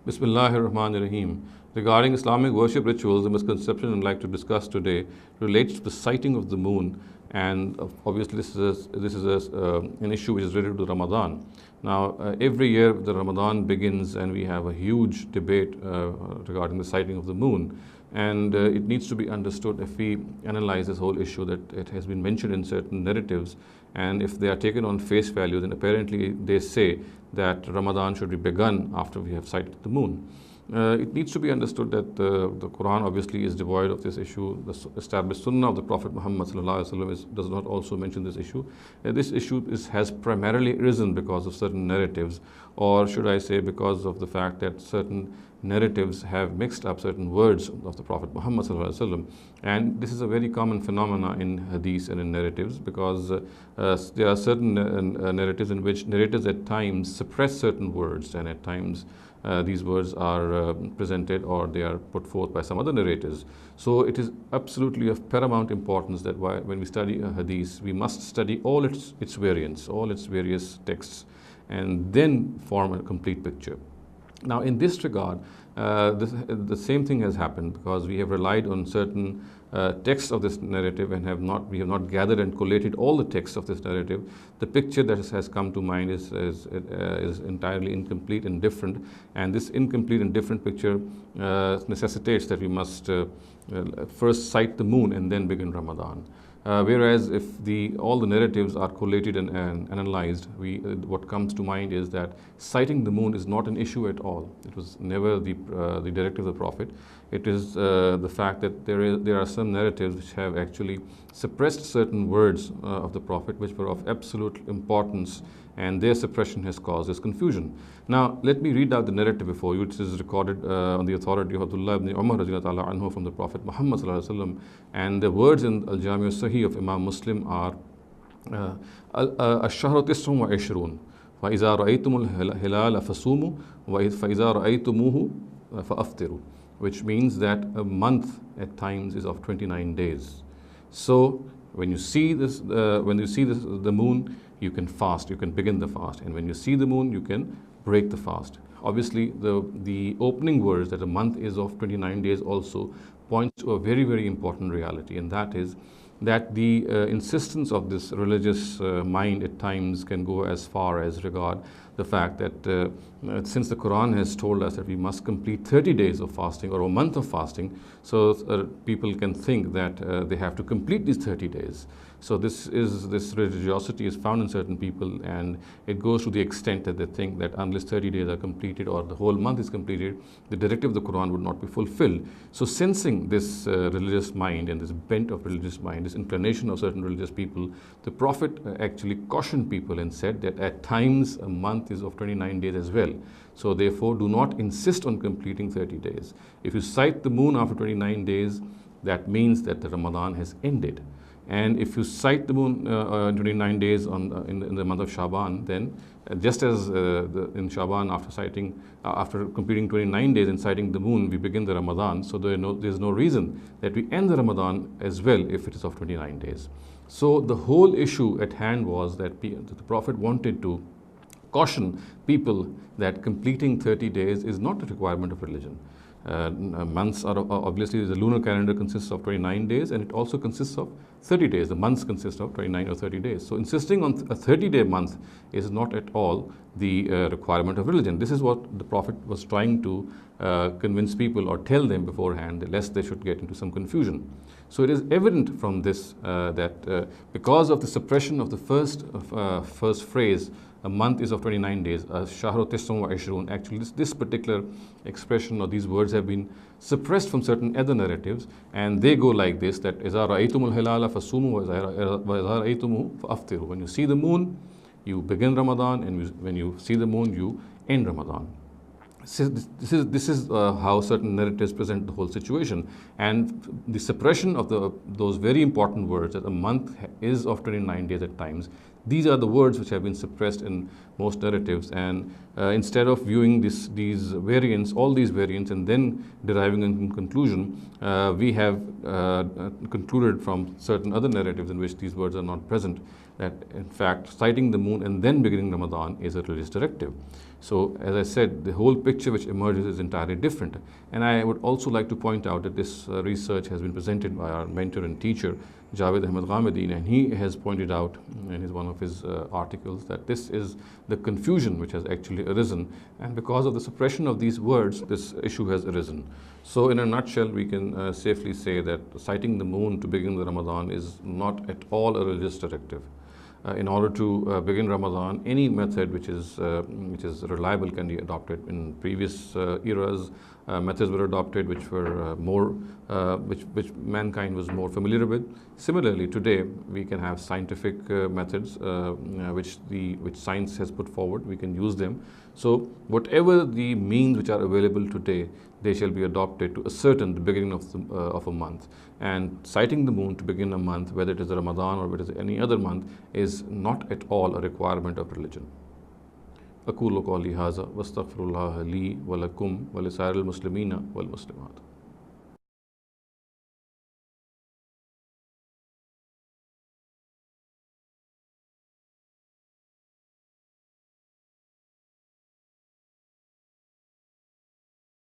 Bismillahir Rahmanir Rahim. Regarding Islamic worship rituals, the misconception I'd like to discuss today relates to the sighting of the moon, and obviously this is an issue which is related to Ramadan. Now, every year the Ramadan begins, and we have a huge debate regarding the sighting of the moon. And it needs to be understood if we analyze this whole issue that it has been mentioned in certain narratives, and if they are taken on face value, then apparently they say that Ramadan should be begun after we have sighted the moon. It needs to be understood that the Quran obviously is devoid of this issue. The established Sunnah of the Prophet Muhammad does not also mention this issue. This issue has primarily arisen because of certain narratives, or should I say because of the fact that certain narratives have mixed up certain words of the Prophet Muhammad, and this is a very common phenomena in hadith and in narratives, because there are certain narratives in which narrators at times suppress certain words, and at times these words are presented or they are put forth by some other narrators. So it is absolutely of paramount importance that when we study a hadith, we must study all its variants, all its various texts, and then form a complete picture. Now, in this regard, the same thing has happened, because we have relied on certain texts of this narrative and we have not gathered and collated all the texts of this narrative. The picture that has come to mind is entirely incomplete and different, and this incomplete and different picture necessitates that we must first sight the moon and then begin Ramadan. Whereas if all the narratives are collated and analyzed, what comes to mind is that sighting the moon is not an issue at all. It was never the directive of the Prophet. It is the fact that there are some narratives which have actually suppressed certain words of the Prophet which were of absolute importance, and their suppression has caused this confusion. Now, let me read out the narrative before you, which is recorded on the authority of Abdullah ibn Umar anhu from the Prophet Muhammad, and the words in Al-Jami al-Sahih of Imam Muslim are الشهر تسع وعشرون فإذا رأيتم الهلال فصوموا فإذا رأيتموه فأفطروا, which means that a month at times is of 29 days. So when you see the moon, you can fast, you can begin the fast, and when you see the moon, you can break the fast. Obviously, the opening words that a month is of 29 days also points to a very, very important reality, and that is that the insistence of this religious mind at times can go as far as regard the fact that since the Quran has told us that we must complete 30 days of fasting or a month of fasting, so people can think that they have to complete these 30 days. So this religiosity is found in certain people, and it goes to the extent that they think that unless 30 days are completed or the whole month is completed, the directive of the Quran would not be fulfilled. So sensing this religious mind and this bent of religious mind, this inclination of certain religious people, the Prophet actually cautioned people and said that at times a month is of 29 days as well. So therefore, do not insist on completing 30 days. If you sight the moon after 29 days, that means that the Ramadan has ended. And if you sight the moon 29 days in the month of Shaban, then just as in Shaban, after completing 29 days and sighting the moon, we begin the Ramadan. So there's no reason that we end the Ramadan as well if it is of 29 days. So the whole issue at hand was that the Prophet wanted to caution people that completing 30 days is not a requirement of religion. Months are obviously, the lunar calendar consists of 29 days, and it also consists of 30 days. The months consist of 29 or 30 days. So insisting on a 30-day month is not at all the requirement of religion. This is what the Prophet was trying to convince people or tell them beforehand, lest they should get into some confusion. So it is evident from this that because of the suppression of the first phrase, a month is of 29 days, shahru tis'un wa ishrun, actually this particular expression or these words have been suppressed from certain other narratives, and they go like this, that إِذَا رَأَيْتُمُ الْهِلَالَ فَصُومُوا وَإِذَا رَأَيْتُمُوهُ فَأَفْطِرُوا. When you see the moon, you begin Ramadan, and when you see the moon, you end Ramadan. This is how certain narratives present the whole situation, and the suppression of those very important words that a month is of 29 days at times, These are the words which have been suppressed in most narratives, and instead of viewing these variants, all these variants, and then deriving a conclusion, we have concluded from certain other narratives in which these words are not present, that in fact sighting the moon and then beginning Ramadan is a religious directive. So as I said, the whole picture which emerges is entirely different. And I would also like to point out that this research has been presented by our mentor and teacher, Javed Ahmed Ghamideen, and he has pointed out in one of his articles that this is the confusion which has actually arisen, and because of the suppression of these words, this issue has arisen. So in a nutshell, we can safely say that sighting the moon to begin the Ramadan is not at all a religious directive. In order to begin Ramadan, any method which is reliable can be adopted. In previous eras, methods were adopted which were which mankind was more familiar with. Similarly, today we can have scientific methods which science has put forward. We can use them. So whatever the means which are available today, they shall be adopted to ascertain the beginning of a month. And sighting the moon to begin a month, whether it is Ramadan or whether it is any other month, is not at all a requirement of religion. أقول قولي هذا واستغفر الله لي ولكم ولسائر المسلمين والمسلمات.